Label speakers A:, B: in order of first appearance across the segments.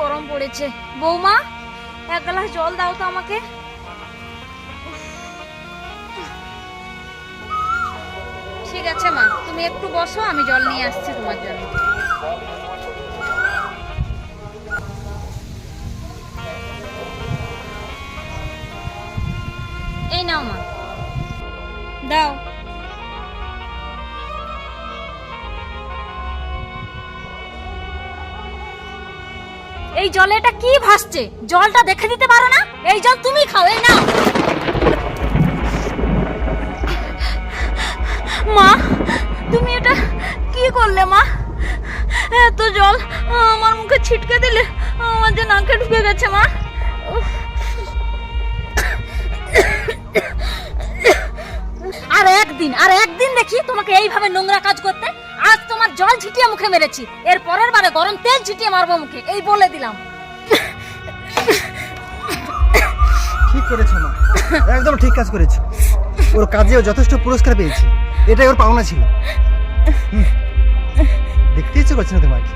A: গরম পড়েছে। বৌমা, এক গ্লাস জল দাও তো আমাকে। ঠিক আছে মা, তুমি একটু বসো, আমি জল নিয়ে আসছি তোমার জন্য। এই নাও মা, দাও। এই জলে এটা কি ভাসছে? জলটা দেখে দিতে পারো না? এই জল তুমি খাও, এই নাও। মা, তুমি এটা কি করলে মা? এত জল আমার মুখে ছিটকে দিলে, আমার যে নাকে ঢুকে গেছে মা। আর একদিন দেখি তোমাকে এইভাবে নোংরা কাজ করতে। আজ তোমার জল ছিটিয়ে মুখে মেরেছি, এর পরের বারে গরম তেল ছিটিয়ে মারবো মুখে, এই বলে দিলাম।
B: ঠিক করেছো মা, একদম ঠিক কাজ করেছো। ওর কাজেও যথেষ্ট পুরস্কার পেয়েছি, এটাই ওর পাওনা ছিল। দেখতে ইচ্ছে করছে না তোমাকে?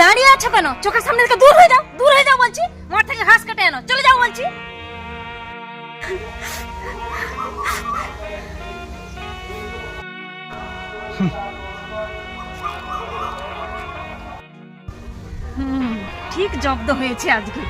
A: দাঁড়িয়ে আছো কেন? চোখের সামনে থেকে দূর হয়ে যাও, দূর হয়ে যাও বলছি। মাঠ থেকে ঘাস কেটে আনো, চলে যাও বলছি। ঠিক জব্দ হয়েছে আজকে।